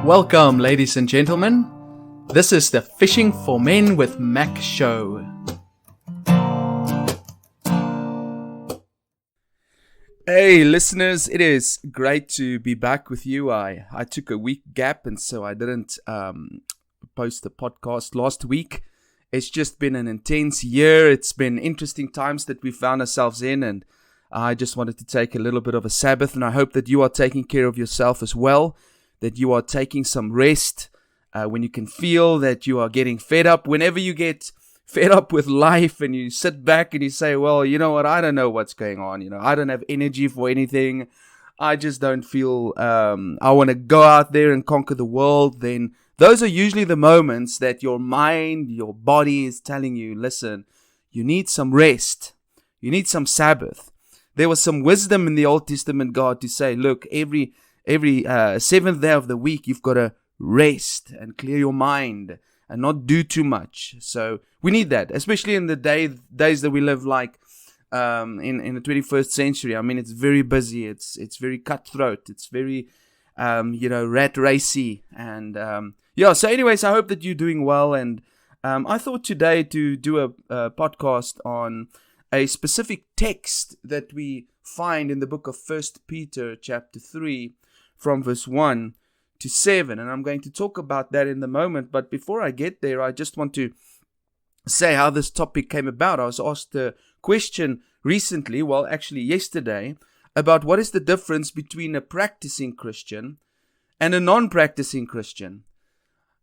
Welcome, ladies and gentlemen. This is the Fishing for Men with Mac show. Hey listeners, it is great to be back with you. I took a week gap and so I didn't post the podcast last week. It's just been an intense year. It's been interesting times that we found ourselves in, and I just wanted to take a little bit of a Sabbath, and I hope that you are taking care of yourself as well, that you are taking some rest when you can feel that you are getting fed up. Whenever you get fed up with life and you sit back and you say, well, you know what, I don't know what's going on. I don't have energy for anything. I just don't feel I want to go out there and conquer the world. Then those are usually the moments that your mind, your body is telling you, listen, you need some rest. You need some Sabbath. There was some wisdom in the Old Testament, God, to say, look, every seventh day of the week, you've got to rest and clear your mind and not do too much. So we need that, especially in the days that we live like in the 21st century. I mean, it's very busy. It's very cutthroat. It's very, rat racy. And so anyways, I hope that you're doing well. And I thought today to do a podcast on a specific text that we find in the book of 1 Peter chapter 3 from verse 1 to 7. And I'm going to talk about that in the moment. But before I get there, I just want to say how this topic came about. I was asked a question recently, yesterday, about what is the difference between a practicing Christian and a non-practicing Christian.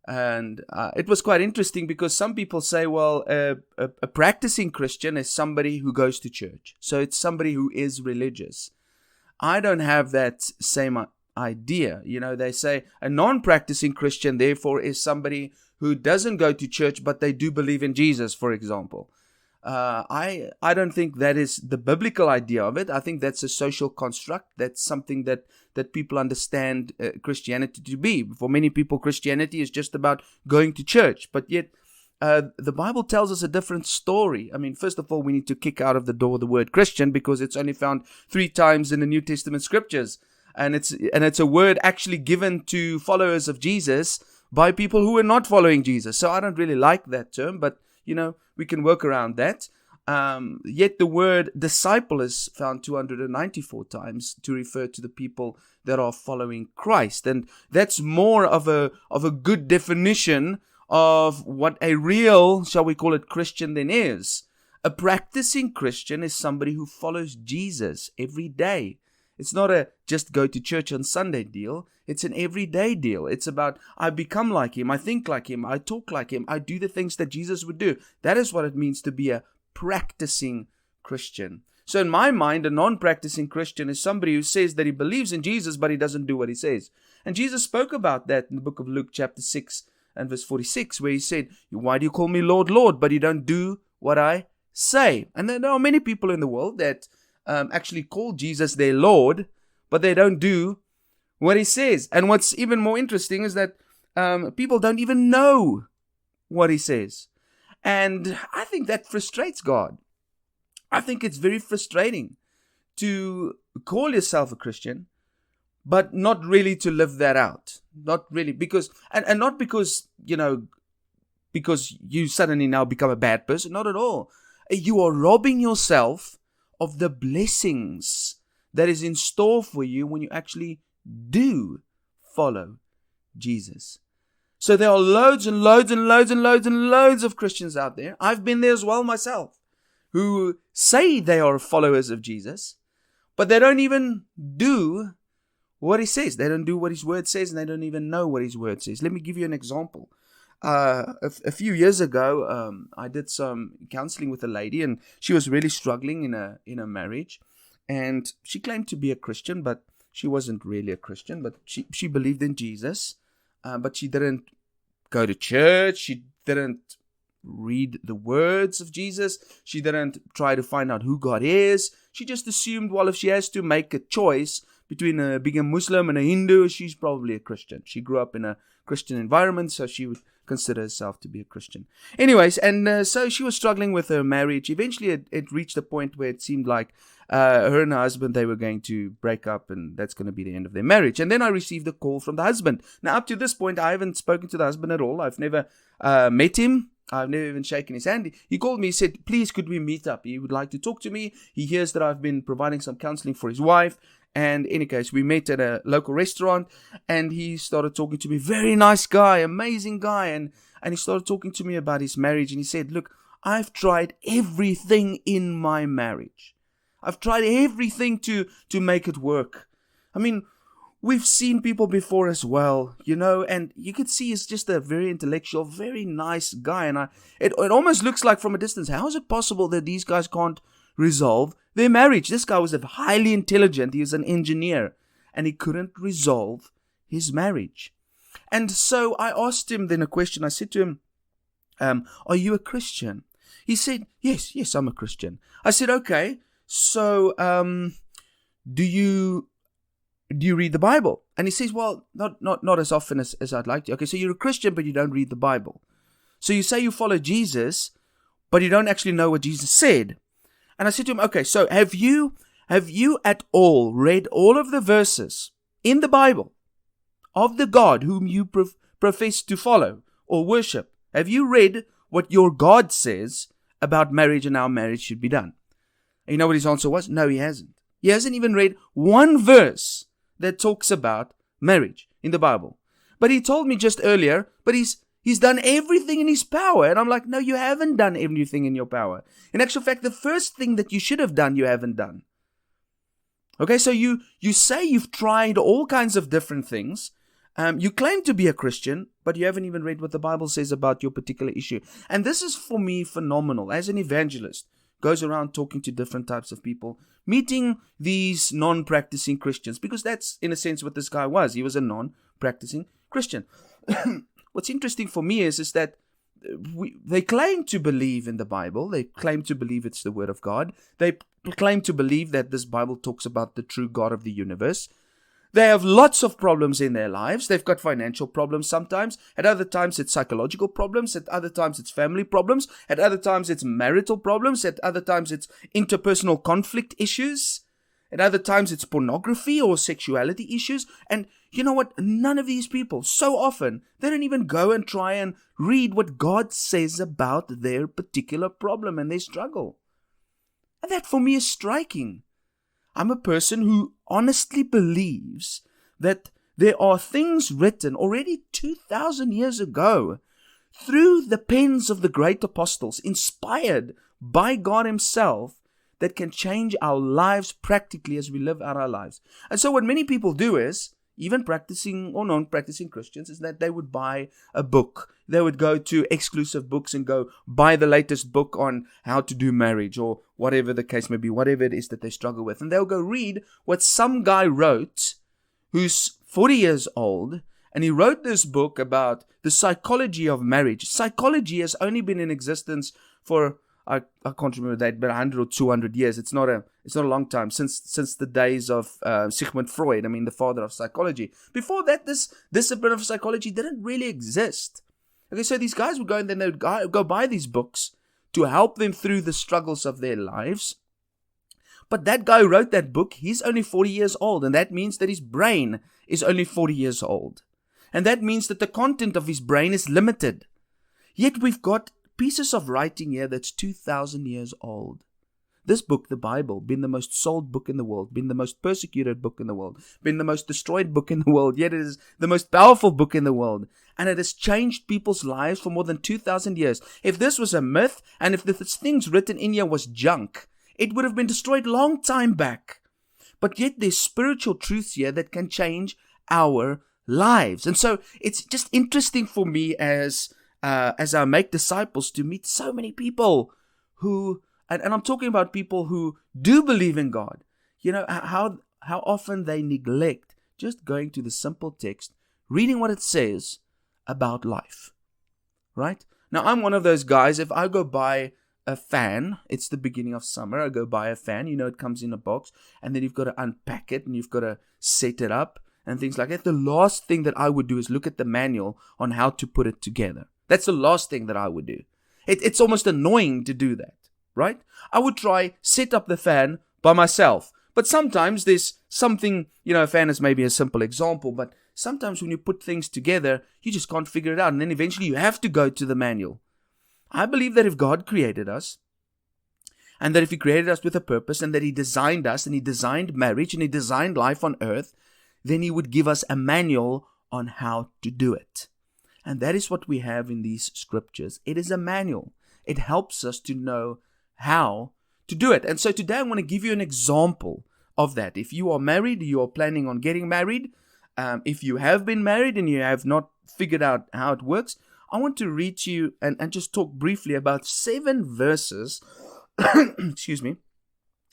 And it was quite interesting because some people say, well, a practicing Christian is somebody who goes to church. So it's somebody who is religious. I don't have that same idea. They say a non-practicing Christian, therefore, is somebody who doesn't go to church, but they do believe in Jesus, for example. I don't think that is the biblical idea of it. I think that's a social construct. That's something that people understand Christianity to be. For many people, Christianity is just about going to church. But yet, the Bible tells us a different story. I mean, first of all, we need to kick out of the door the word Christian because it's only found 3 times in the New Testament scriptures. And it's a word actually given to followers of Jesus by people who are not following Jesus. So I don't really like that term, but we can work around that. Yet the word disciple is found 294 times to refer to the people that are following Christ. And that's more of a good definition of what a real, shall we call it, Christian then is. A practicing Christian is somebody who follows Jesus every day. It's not a just go to church on Sunday deal. It's an everyday deal. It's about, I become like Him, I think like Him, I talk like Him, I do the things that Jesus would do. That is what it means to be a practicing Christian. So in my mind, a non-practicing Christian is somebody who says that he believes in Jesus, but he doesn't do what He says. And Jesus spoke about that in the book of Luke chapter 6 and verse 46, where He said, why do you call me Lord, Lord, but you don't do what I say? And there are many people in the world that actually call Jesus their Lord, but they don't do what He says. And what's even more interesting is that people don't even know what He says. And I think that frustrates God. I think it's very frustrating to call yourself a Christian, but not really to live that out. Not really, because, and not because, because you suddenly now become a bad person. Not at all. You are robbing yourself of the blessings that is in store for you when you actually do follow Jesus. So there are loads and loads and loads and loads and loads of Christians out there. I've been there as well myself, who say they are followers of Jesus, but they don't even do what He says. They don't do what His word says, and they don't even know what His word says. Let me give you an example. A few years ago, I did some counseling with a lady, and she was really struggling in a marriage. And she claimed to be a Christian, but she wasn't really a Christian. But she believed in Jesus, but she didn't go to church. She didn't read the words of Jesus. She didn't try to find out who God is. She just assumed, well, if she has to make a choice between being a Muslim and a Hindu, she's probably a Christian. She grew up in a Christian environment, so she would consider herself to be a Christian. Anyways, and so she was struggling with her marriage. Eventually, it reached a point where it seemed like her and her husband, they were going to break up, and that's going to be the end of their marriage. And then I received a call from the husband. Now, up to this point, I haven't spoken to the husband at all. I've never met him. I've never even shaken his hand. He called me, he said, please, could we meet up? He would like to talk to me. He hears that I've been providing some counseling for his wife. And in any case, we met at a local restaurant, and he started talking to me. Very nice guy, amazing guy. And he started talking to me about his marriage. And he said, look, I've tried everything in my marriage. I've tried everything to make it work. I mean, we've seen people before as well, and you could see he's just a very intellectual, very nice guy. And it almost looks like from a distance, how is it possible that these guys can't resolve their marriage? This guy was highly intelligent. He was an engineer, and he couldn't resolve his marriage. And so I asked him then a question. I said to him, are you a Christian? He said, yes, I'm a Christian. I said, okay, so do you read the Bible? And he says, well, not as often as I'd like to. Okay, so you're a Christian, but you don't read the Bible. So you say you follow Jesus, but you don't actually know what Jesus said. And I said to him, okay, so have you at all read all of the verses in the Bible of the God whom you profess to follow or worship? Have you read what your God says about marriage and how marriage should be done? And you know what his answer was? No, he hasn't. He hasn't even read one verse that talks about marriage in the Bible. But he told me just earlier, but he's done everything in his power. And I'm like, no, you haven't done everything in your power. In actual fact, the first thing that you should have done, you haven't done. Okay, so you say you've tried all kinds of different things. You claim to be a Christian, but you haven't even read what the Bible says about your particular issue. And this is, for me, phenomenal. As an evangelist, goes around talking to different types of people, meeting these non-practicing Christians, because that's, in a sense, what this guy was. He was a non-practicing Christian. What's interesting for me is that they claim to believe in the Bible. They claim to believe it's the Word of God. They claim to believe that this Bible talks about the true God of the universe. They have lots of problems in their lives. They've got financial problems sometimes. At other times, it's psychological problems. At other times, it's family problems. At other times, it's marital problems. At other times, it's interpersonal conflict issues. At other times, it's pornography or sexuality issues. And you know what? None of these people, so often, they don't even go and try and read what God says about their particular problem and their struggle. And that, for me, is striking. I'm a person who honestly believes that there are things written already 2,000 years ago through the pens of the great apostles, inspired by God Himself, that can change our lives practically as we live out our lives. And so what many people do is, even practicing or non-practicing Christians, is that they would buy a book. They would go to exclusive books and go buy the latest book on how to do marriage or whatever the case may be, whatever it is that they struggle with. And they'll go read what some guy wrote who's 40 years old, and he wrote this book about the psychology of marriage. Psychology has only been in existence for, I can't remember that, but 100 or 200 years. It's not a long time, since the days of Sigmund Freud, the father of psychology. Before that, this discipline of psychology didn't really exist. Okay, so these guys would go and then they would go buy these books to help them through the struggles of their lives. But that guy who wrote that book, he's only 40 years old, and that means that his brain is only 40 years old. And that means that the content of his brain is limited. Yet we've got pieces of writing here that's 2,000 years old. This book, the Bible, been the most sold book in the world, been the most persecuted book in the world, been the most destroyed book in the world, yet it is the most powerful book in the world. And it has changed people's lives for more than 2,000 years. If this was a myth, and if the things written in here was junk, it would have been destroyed long time back. But yet there's spiritual truths here that can change our lives. And so it's just interesting for me as I make disciples to meet so many people who, and I'm talking about people who do believe in God, how often they neglect just going to the simple text, reading what it says about life, right? Now, I'm one of those guys, if I go buy a fan, it's the beginning of summer, I go buy a fan, it comes in a box, and then you've got to unpack it, and you've got to set it up, and things like that, the last thing that I would do is look at the manual on how to put it together. That's the last thing that I would do. It's almost annoying to do that, right? I would try set up the fan by myself. But sometimes there's something, a fan is maybe a simple example, but sometimes when you put things together, you just can't figure it out. And then eventually you have to go to the manual. I believe that if God created us, and that if He created us with a purpose, and that He designed us, and He designed marriage, and He designed life on earth, then He would give us a manual on how to do it. And that is what we have in these scriptures. It is a manual. It helps us to know how to do it. And so today I want to give you an example of that. If you are married, you are planning on getting married, if you have been married and you have not figured out how it works, I want to read to you and just talk briefly about 7 verses excuse me,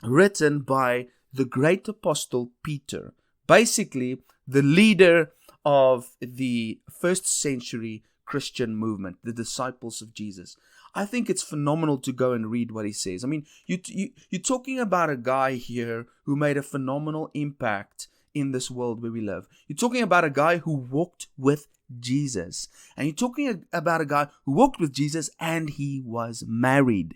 written by the great apostle Peter, basically the leader of the first century Christian movement, the disciples of Jesus. I think it's phenomenal to go and read what he says. I mean, you're talking about a guy here who made a phenomenal impact in this world where we live. You're talking about a guy who walked with Jesus. And you're talking about a guy who walked with Jesus and he was married.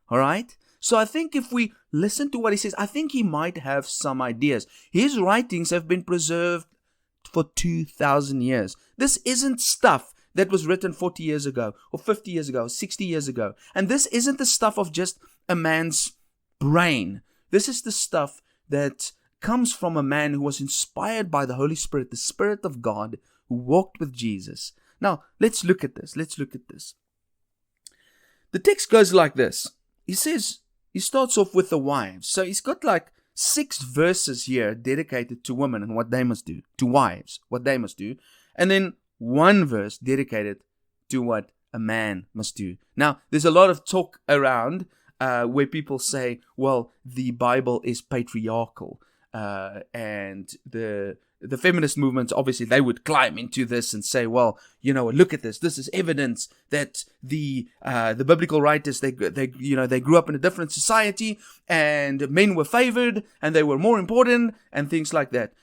All right? So I think if we listen to what he says, I think he might have some ideas. His writings have been preserved for 2,000 years. This isn't stuff that was written 40 years ago, or 50 years ago, or 60 years ago. And this isn't the stuff of just a man's brain. This is the stuff that comes from a man who was inspired by the Holy Spirit, the Spirit of God, who walked with Jesus. Now, let's look at this. The text goes like this. He starts off with the wives. So he's got like 6 verses here dedicated to women and what they must do, to wives, what they must do. And then 1 verse dedicated to what a man must do. Now, there's a lot of talk around where people say, well, the Bible is patriarchal. And the feminist movements, obviously, they would climb into this and say, well, look at this. This is evidence that the biblical writers, they grew up in a different society and men were favored and they were more important and things like that.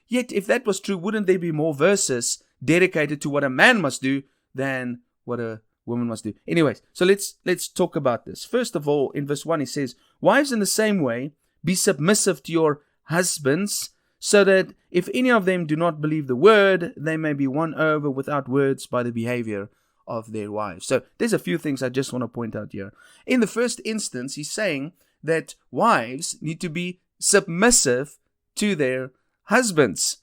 Yet, if that was true, wouldn't there be more verses dedicated to what a man must do than what a woman must do? Anyways, so let's talk about this. First of all, in verse 1, he says, wives in the same way, be submissive to your husbands, so that if any of them do not believe the word, they may be won over without words by the behavior of their wives. So there's a few things I just want to point out here. In the first instance, he's saying that wives need to be submissive to their husbands.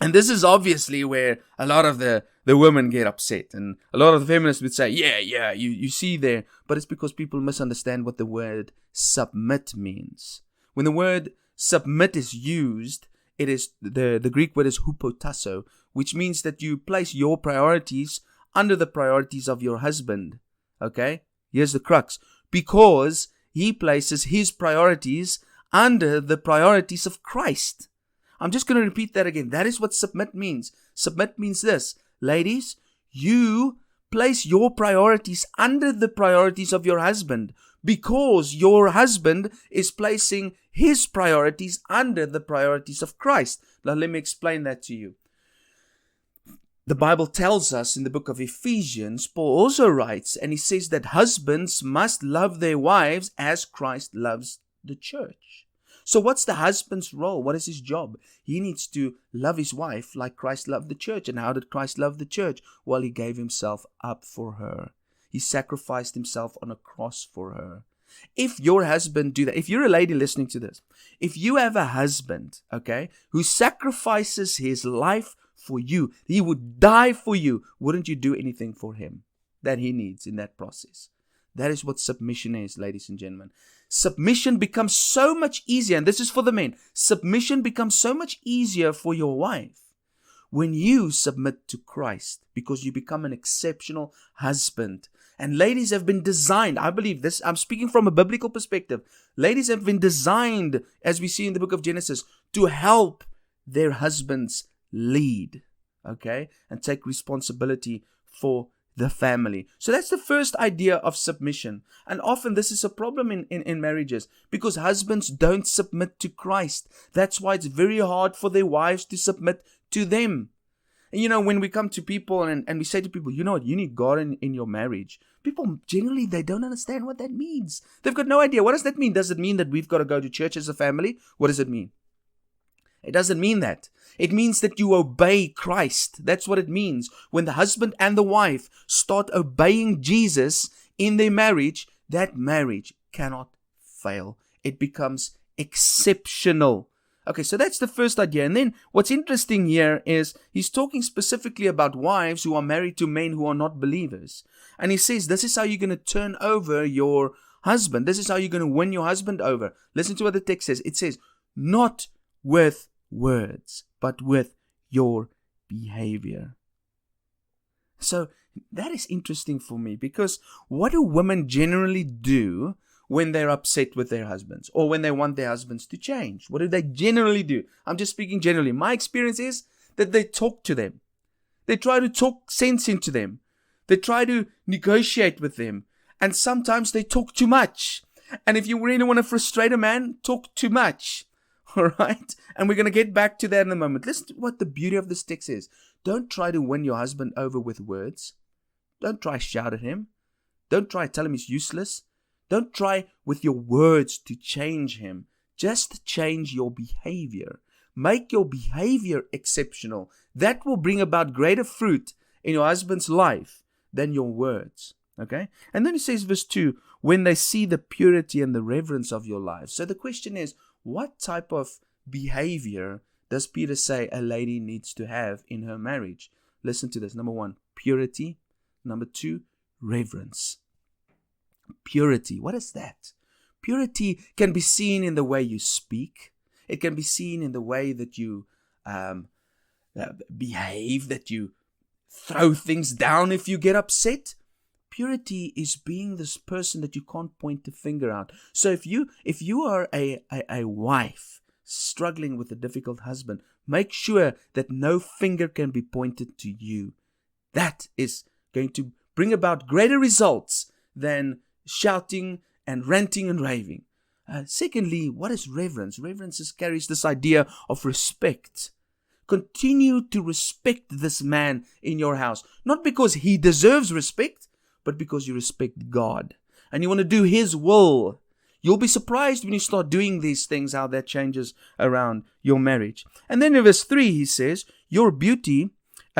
And this is obviously where a lot of the women get upset. And a lot of the feminists would say, yeah, you see there. But it's because people misunderstand what the word submit means. When the word submit is used, it is the Greek word is hupotasso, which means that you place your priorities under the priorities of your husband. Okay? Here's the crux. Because he places his priorities under the priorities of Christ. I'm just going to repeat that again. That is what submit means. Submit means this. Ladies, you place your priorities under the priorities of your husband, because your husband is placing his priorities under the priorities of Christ. Now, let me explain that to you. The Bible tells us in the book of Ephesians, Paul also writes, and he says that husbands must love their wives as Christ loves the church. So what's the husband's role? What is his job? He needs to love his wife like Christ loved the church. And how did Christ love the church? Well, he gave himself up for her. He sacrificed himself on a cross for her. If your husband do that, if you're a lady listening to this, if you have a husband, okay, who sacrifices his life for you, he would die for you, wouldn't you do anything for him that he needs in that process? That is what submission is, ladies and gentlemen. Submission becomes so much easier, and this is for the men. Submission becomes so much easier for your wife when you submit to Christ, because you become an exceptional husband. And ladies have been designed, I believe this, I'm speaking from a biblical perspective. Ladies have been designed, as we see in the book of Genesis, to help their husbands lead, okay, and take responsibility for the family. So that's the first idea of submission. And often this is a problem in marriages because husbands don't submit to Christ. That's why it's very hard for their wives to submit to them. And when we come to people and we say to people, you know what, you need God in your marriage. People generally, they don't understand what that means. They've got no idea. What does that mean? Does it mean that we've got to go to church as a family? What does it mean? It doesn't mean that. It means that you obey Christ. That's what it means. When the husband and the wife start obeying Jesus in their marriage, that marriage cannot fail. It becomes exceptional. Okay, so that's the first idea. And then what's interesting here is he's talking specifically about wives who are married to men who are not believers. And he says, this is how you're going to turn over your husband. This is how you're going to win your husband over. Listen to what the text says. It says, not with words, but with your behavior. So that is interesting for me because what do women generally do when they're upset with their husbands or when they want their husbands to change? What do they generally do? I'm just speaking generally. My experience is that they talk to them. They try to talk sense into them. They try to negotiate with them. And sometimes they talk too much. And if you really want to frustrate a man, talk too much. All right? And we're going to get back to that in a moment. Listen to what the beauty of this text is. Don't try to win your husband over with words. Don't try to shout at him. Don't try to tell him he's useless. Don't try with your words to change him. Just change your behavior. Make your behavior exceptional. That will bring about greater fruit in your husband's life than your words. Okay? And then he says, verse 2, when they see the purity and the reverence of your life. So the question is, what type of behavior does Peter say a lady needs to have in her marriage? Listen to this. Number 1, purity. Number 2, reverence. Purity. What is that? Purity can be seen in the way you speak. It can be seen in the way that you behave, that you throw things down if you get upset. Purity is being this person that you can't point the finger out. So if you are a wife struggling with a difficult husband, make sure that no finger can be pointed to you. That is going to bring about greater results than shouting and ranting and raving. Secondly, what is reverence? Reverence carries this idea of respect. Continue to respect this man in your house. Not because he deserves respect, but because you respect God. And you want to do His will. You'll be surprised when you start doing these things, how that changes around your marriage. And then in verse 3, he says, your beauty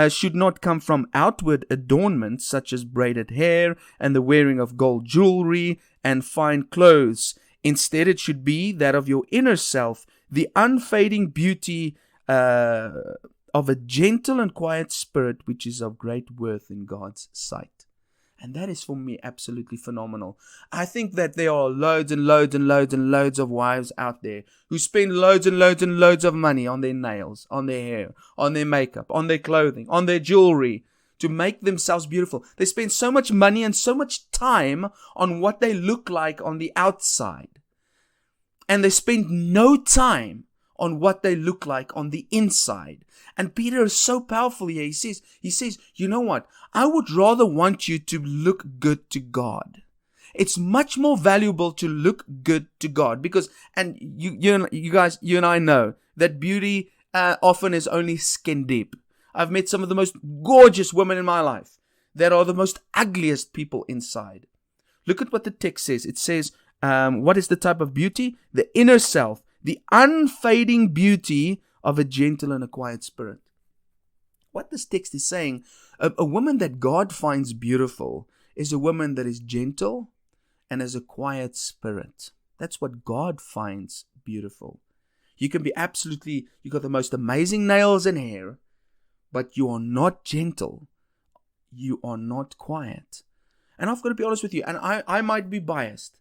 should not come from outward adornments such as braided hair and the wearing of gold jewelry and fine clothes. Instead, it should be that of your inner self, the unfading beauty of a gentle and quiet spirit, which is of great worth in God's sight. And that is for me absolutely phenomenal. I think that there are loads and loads and loads and loads of wives out there who spend loads and loads and loads of money on their nails, on their hair, on their makeup, on their clothing, on their jewelry to make themselves beautiful. They spend so much money and so much time on what they look like on the outside. And they spend no time on what they look like on the inside. And Peter is so powerful here. He says, you know what? I would rather want you to look good to God. It's much more valuable to look good to God because, and you guys, you and I know that beauty often is only skin deep. I've met some of the most gorgeous women in my life that are the most ugliest people inside. Look at what the text says. It says, what is the type of beauty? The inner self, the unfading beauty of a gentle and a quiet spirit. What this text is saying, a woman that God finds beautiful is a woman that is gentle and has a quiet spirit. That's what God finds beautiful. You can be you got the most amazing nails and hair, but you are not gentle. You are not quiet. And I've got to be honest with you, and I might be biased,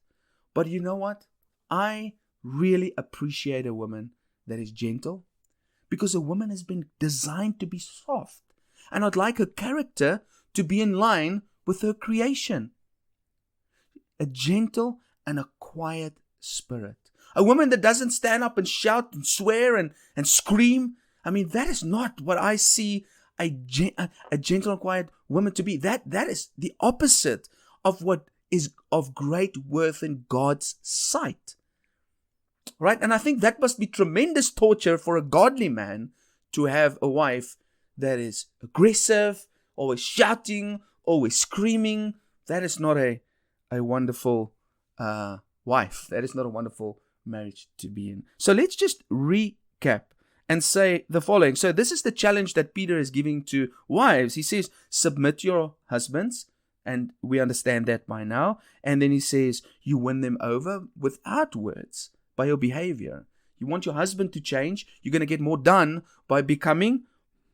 but you know what? I really appreciate a woman that is gentle, because a woman has been designed to be soft. And I'd like her character to be in line with her creation. A gentle and a quiet spirit. A woman that doesn't stand up and shout and swear and scream. I mean, that is not what I see a gentle and quiet woman to be. That is the opposite of what is of great worth in God's sight. Right? And I think that must be tremendous torture for a godly man to have a wife that is aggressive, always shouting, always screaming. That is not a wonderful wife. That is not a wonderful marriage to be in. So let's just recap and say the following. So this is the challenge that Peter is giving to wives. He says, submit your husbands. And we understand that by now. And then he says, you win them over without words, by your behavior. You want your husband to change. You're going to get more done by becoming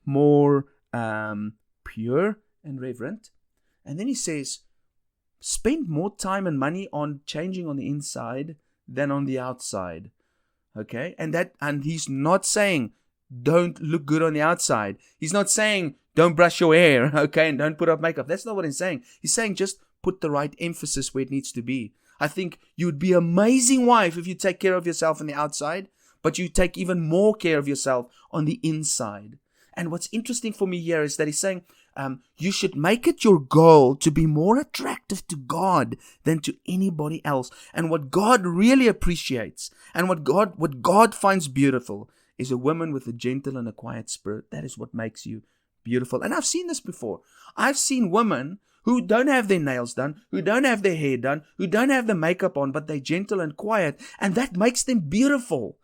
more pure and reverent. And then he says, spend more time and money on changing on the inside than on the outside. Okay? And he's not saying don't look good on the outside. He's not saying don't brush your hair, okay, and don't put up makeup. That's not what he's saying. He's saying just put the right emphasis where it needs to be. I think you would be an amazing wife if you take care of yourself on the outside, but you take even more care of yourself on the inside. And what's interesting for me here is that he's saying you should make it your goal to be more attractive to God than to anybody else. And what God really appreciates and what God finds beautiful is a woman with a gentle and a quiet spirit. That is what makes you beautiful. And I've seen this before. I've seen women who don't have their nails done, who don't have their hair done, who don't have the makeup on, but they're gentle and quiet, and that makes them beautiful.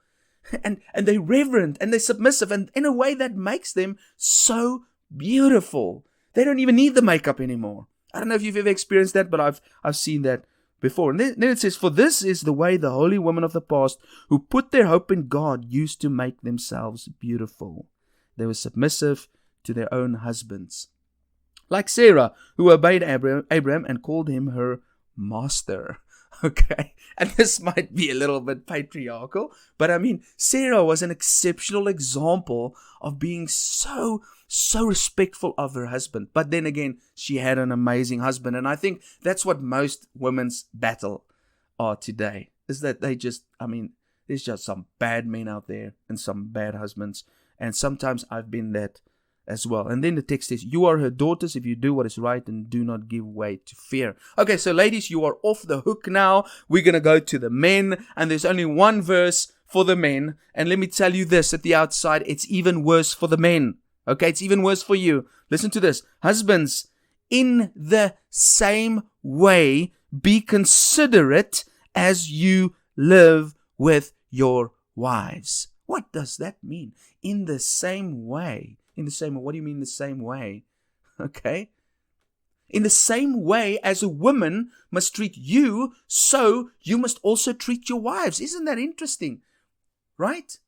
And they're reverent and they're submissive, and in a way that makes them so beautiful. They don't even need the makeup anymore. I don't know if you've ever experienced that, but I've seen that before. And then it says, for this is the way the holy women of the past who put their hope in God used to make themselves beautiful. They were submissive to their own husbands. Like Sarah, who obeyed Abraham and called him her master. Okay, and this might be a little bit patriarchal, but I mean, Sarah was an exceptional example of being so respectful of her husband. But then again, she had an amazing husband, and I think that's what most women's battle are today, is that there's just some bad men out there and some bad husbands, and sometimes I've been that as well. And then the text says, you are her daughters if you do what is right and do not give way to fear. Okay, so ladies, you are off the hook now. We're going to go to the men, and there's only one verse for the men. And let me tell you this at the outside, it's even worse for the men. Okay, it's even worse for you. Listen to this. Husbands, in the same way, be considerate as you live with your wives. What does that mean? In the same way. In the same way. What do you mean the same way? Okay. In the same way as a woman must treat you, so you must also treat your wives. Isn't that interesting? Right?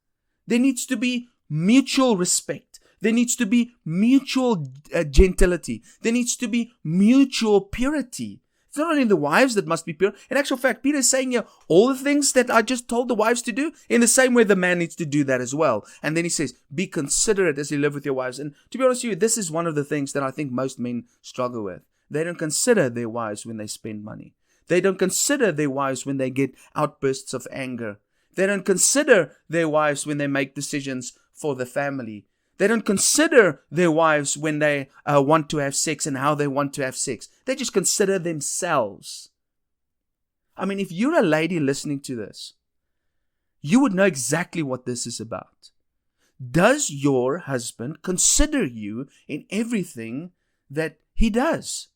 There needs to be mutual respect. There needs to be mutual gentility. There needs to be mutual purity. It's not only the wives that must be pure. In actual fact, Peter is saying here, all the things that I just told the wives to do, in the same way the man needs to do that as well. And then he says, be considerate as you live with your wives. And to be honest with you, this is one of the things that I think most men struggle with. They don't consider their wives when they spend money. They don't consider their wives when they get outbursts of anger. They don't consider their wives when they make decisions for the family. They don't consider their wives when they want to have sex and how they want to have sex. They just consider themselves. I mean, if you're a lady listening to this, you would know exactly what this is about. Does your husband consider you in everything that he does?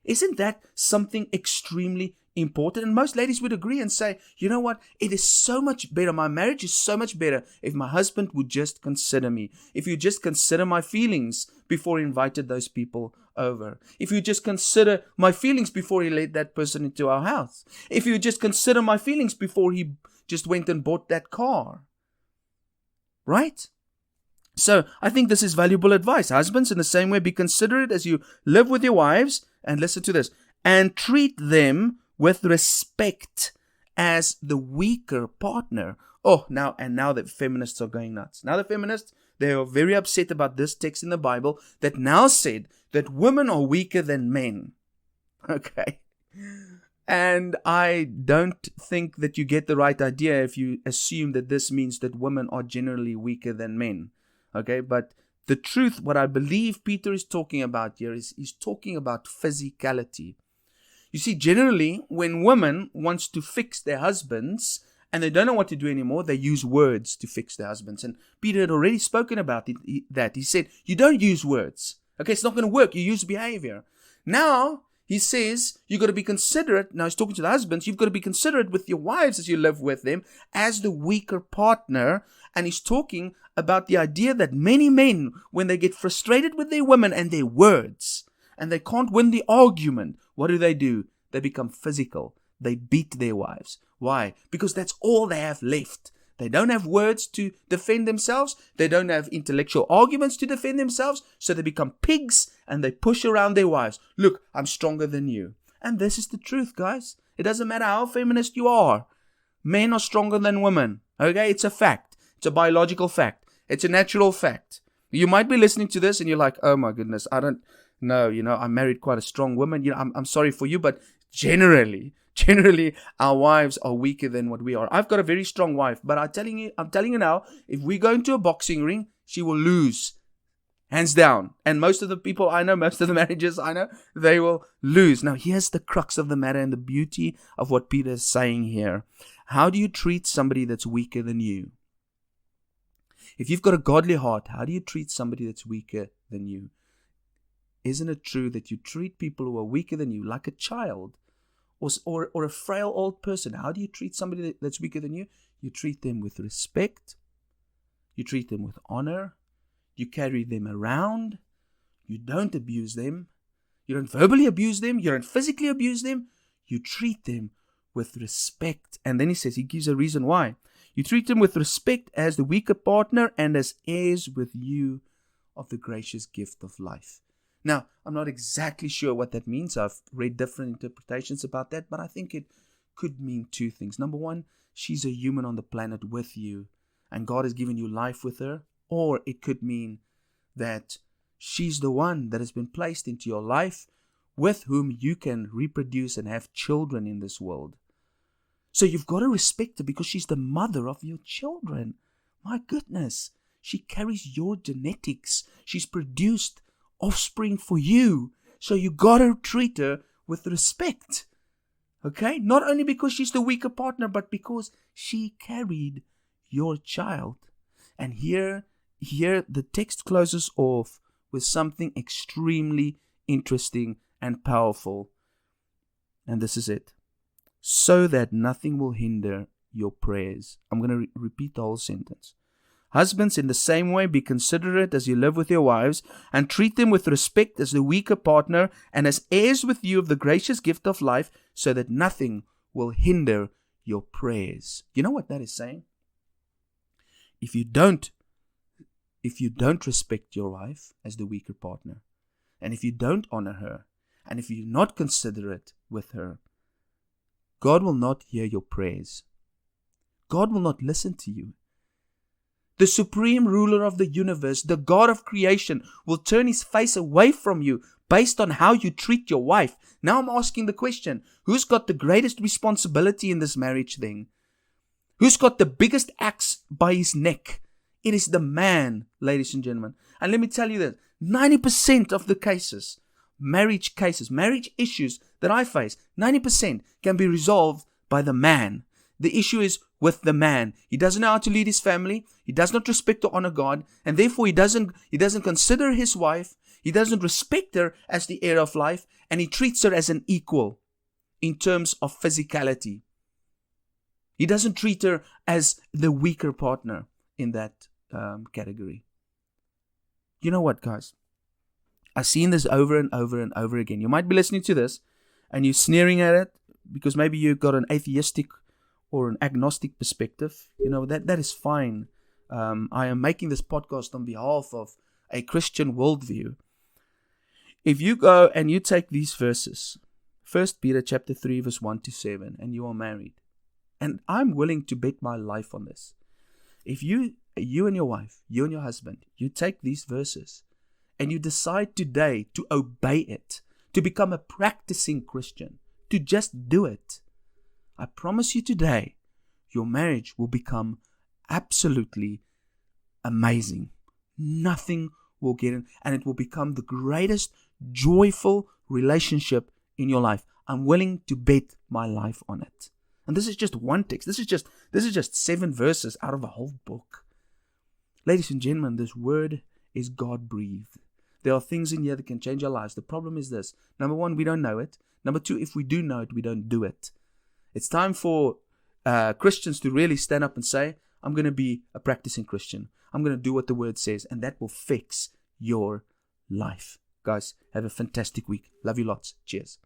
Isn't that something extremely important? And most ladies would agree and say, you know what? It is so much better. My marriage is so much better if my husband would just consider me. If you just consider my feelings before he invited those people over. If you just consider my feelings before he let that person into our house. If you just consider my feelings before he just went and bought that car. Right? So I think this is valuable advice. Husbands, in the same way, be considerate as you live with your wives. And listen to this. And treat them with respect as the weaker partner. Oh, now the feminists are going nuts. Now the feminists, they are very upset about this text in the Bible that now said that women are weaker than men. Okay. And I don't think that you get the right idea if you assume that this means that women are generally weaker than men. Okay, but The truth, what I believe Peter is talking about here is he's talking about physicality. You see, generally, when women wants to fix their husbands and they don't know what to do anymore, they use words to fix their husbands. And Peter had already spoken about that. He said, you don't use words. Okay, it's not going to work. You use behavior. Now, he says, you've got to be considerate. Now, he's talking to the husbands. You've got to be considerate with your wives as you live with them as the weaker partner. And he's talking about the idea that many men, when they get frustrated with their women and their words, and they can't win the argument, what do? They become physical. They beat their wives. Why? Because that's all they have left. They don't have words to defend themselves. They don't have intellectual arguments to defend themselves. So they become pigs and they push around their wives. Look, I'm stronger than you. And this is the truth, guys. It doesn't matter how feminist you are. Men are stronger than women. Okay? It's a fact. It's a biological fact. It's a natural fact. You might be listening to this and you're like, oh my goodness, I don't know. I married quite a strong woman. I'm sorry for you, but generally, our wives are weaker than what we are. I've got a very strong wife, but I'm telling you now, if we go into a boxing ring, she will lose. Hands down. And most of the people I know, most of the marriages I know, they will lose. Now, here's the crux of the matter and the beauty of what Peter is saying here. How do you treat somebody that's weaker than you? If you've got a godly heart, how do you treat somebody that's weaker than you? Isn't it true that you treat people who are weaker than you like a child? Or a frail old person? How do you treat somebody that's weaker than you? You treat them with respect. You treat them with honor. You carry them around. You don't abuse them. You don't verbally abuse them. You don't physically abuse them. You treat them with respect. And then he gives a reason why. You treat them with respect as the weaker partner and as heirs with you of the gracious gift of life. Now, I'm not exactly sure what that means. I've read different interpretations about that, but I think it could mean two things. Number one, she's a human on the planet with you, and God has given you life with her. Or it could mean that she's the one that has been placed into your life with whom you can reproduce and have children in this world. So you've got to respect her because she's the mother of your children. My goodness, she carries your genetics. She's produced offspring for you. So you got to treat her with respect. Okay? Not only because she's the weaker partner, but because she carried your child. And here the text closes off with something extremely interesting and powerful. And this is it. So that nothing will hinder your prayers. I'm going to repeat the whole sentence. Husbands, in the same way, be considerate as you live with your wives, and treat them with respect as the weaker partner, and as heirs with you of the gracious gift of life, so that nothing will hinder your prayers. You know what that is saying? If you don't respect your wife as the weaker partner, and if you don't honor her, and if you're not considerate with her, God will not hear your prayers. God will not listen to you. The supreme ruler of the universe, the God of creation, will turn his face away from you based on how you treat your wife. Now I'm asking the question, who's got the greatest responsibility in this marriage thing? Who's got the biggest axe by his neck? It is the man, ladies and gentlemen. And let me tell you that 90% of the cases, marriage issues that I face, 90% can be resolved by the man. The issue is with the man. He doesn't know how to lead his family. He does not respect or honor God, and therefore he doesn't consider his wife. He doesn't respect her as the heir of life, and he treats her as an equal in terms of physicality. He doesn't treat her as the weaker partner in that category. You know what, guys? I've seen this over and over and over again. You might be listening to this and you're sneering at it because maybe you've got an atheistic or an agnostic perspective. You know, that is fine. I am making this podcast on behalf of a Christian worldview. If you go and you take these verses, 1 Peter chapter 3 verse 1 to 7, and you are married, and I'm willing to bet my life on this. If you and your wife, you and your husband, you take these verses and you decide today to obey it, to become a practicing Christian, to just do it, I promise you today, your marriage will become absolutely amazing. Nothing will get in, and it will become the greatest joyful relationship in your life. I'm willing to bet my life on it. And this is just one text. This is just 7 verses out of a whole book. Ladies and gentlemen, this word is God-breathed. There are things in here that can change our lives. The problem is this. Number 1, we don't know it. Number 2, if we do know it, we don't do it. It's time for Christians to really stand up and say, I'm going to be a practicing Christian. I'm going to do what the word says, and that will fix your life. Guys, have a fantastic week. Love you lots. Cheers.